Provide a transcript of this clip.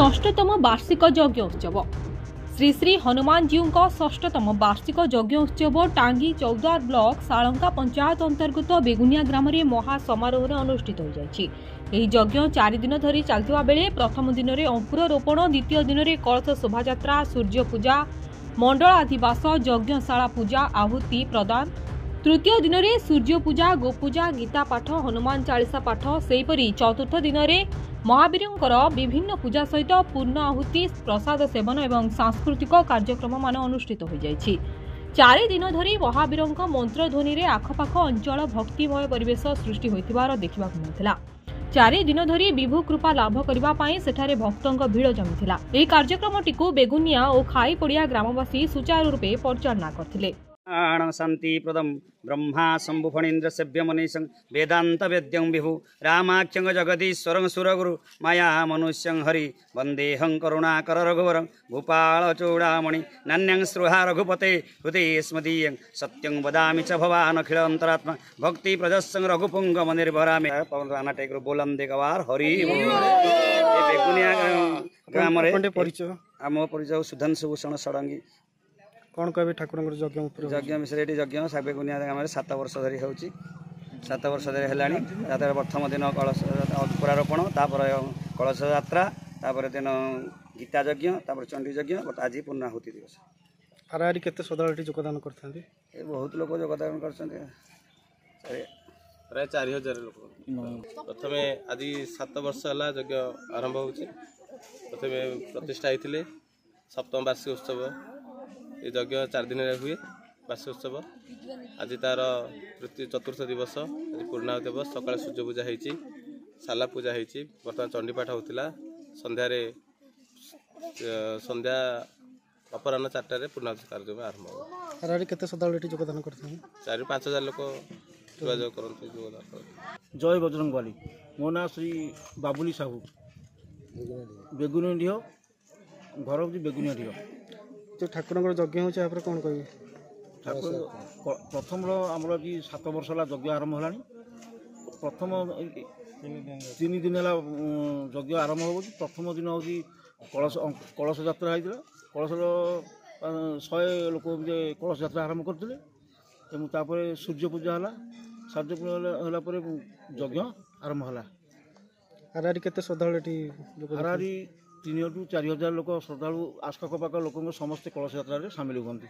षष्ठतम वार्षिक यज्ञ उत्सव श्री श्री हनुमान जीव षष्ठतम वार्षिक यज्ञ उत्सव टांगी चौद्वार ब्लॉक सालंका पंचायत अंतर्गत बेगुनिया ग्राम में महासमारोह अनुष्ठित हो जायछि। यह यज्ञ 4 दिन धरी चलता बेले प्रथम दिन में अंकुर रोपण, द्वितीय दिन में कलश शोभायात्रा, सूर्य पूजा, मंडलाधिवास, यज्ञशाला पूजा, आहुति प्रदान, तृतीय दिन में सूर्य पूजा, गोपूजा, गीता पाठ, हनुमान चालीसा पाठ, सेहीपरि चतुर्थ दिन में महावीरंकर विभिन्न पूजा सहित पूर्ण आहुति, प्रसाद सेवन और सांस्कृतिक कार्यक्रम मान अनुष्ठित हो जायछि। 4 दिन धरी महावीरंक मंत्रध्वनि रे आखपाख अंचल भक्तिमय परिवेश सृष्टि होइतिबार देखिबाकु मिलिथिला। 4 दिन धरी विभु कृपा लाभ करबा पई सेठारे भक्तंक भीड़ जमिथिला। एही कार्यक्रमटिकु बेगुनिया और खाईपड़िया ग्रामवासी सुचारू रूपे परिचालना करथिले। शांति प्रदम ब्रह्मा शंभु फणीन्द्र सेव्य मनीषं वेदांत वेद्यं विभु रामाख्यं जगदीश्वरं सुरगुरु माया मनुष्यं हरि वंदेहं करुणाकर रघुवरं भूपाल चूड़ामणि नान्यं श्रुहा रघुपते हृदये स्मदीयं सत्यं वदामि च भवान् अखिल अंतरात्मा भक्ति प्रजस्सं रघुपुंग निर्भरामि पवना टेकर बोलम देगवार हरि बेगुनिया ग्राम रे परिचय आम परिचय सुधांशु भूषण षडंगी। कौन कहे ठाकुर यज्ञ मिश्र ये यज्ञ बेगुनिया ग्राम में 7 वर्ष धरी हो 7 वर्ष धरी है। प्रथम दिन कलश पुरारोपण, तापर कलश यात्रा, तापर दिन गीता यज्ञ, तापर चंडी यज्ञ, आज पूर्णाहुति दिवस। हाराहारी केते श्रद्धालु योगदान करथांती? बहुत लोग योगदान करछन्ते, प्राय 4000 लोक। प्रथमे आज 7 वर्ष है यज्ञ आरंभ होछि। प्रथमे प्रतिष्ठा होइतिले सप्तम वार्षिक उत्सव। ये यज्ञ 4 दिन हुए वार्षिक उत्सव। आज तार चतुर्थ दिवस, आज पूर्णाहुति दिवस। सकाळ सूर्य पूजा होइछि, साला पूजा होइछि, बर्तमान चंडीपाठ होतिला। संध्या अपराह्न 4 रे पूर्णाहुति कार्यक्रम आरंभ हो। हाराहारी केते श्रद्धालु योगदान करथांती? 4-5 हजार लोक योगायोग करथि। जय बजरंगबली। मो ना श्री बाबुली साहू, बेगुनिया घर हूँ बेगुनिया। जो ठाकुर यज्ञ हो कौन कह ठाकुर प्रथम आमर 7 वर्ष है यज्ञ आरंभ है। प्रथम 3 दिन है यज्ञ आरंभ हो। प्रथम दिन हूँ कलश यात्रा होता। कलश 100 लोक कलश यात्रा आरंभ करते। सूर्य पूजा है। सूर्य पूजा है यज्ञ आरंभ है। हाराहारी केते श्रद्धालु? हाराहारी 3 ରୁ 4 हजार लोक श्रद्धालु आसपाख लोक समस्ते कलश यात्रा सामिल हुए।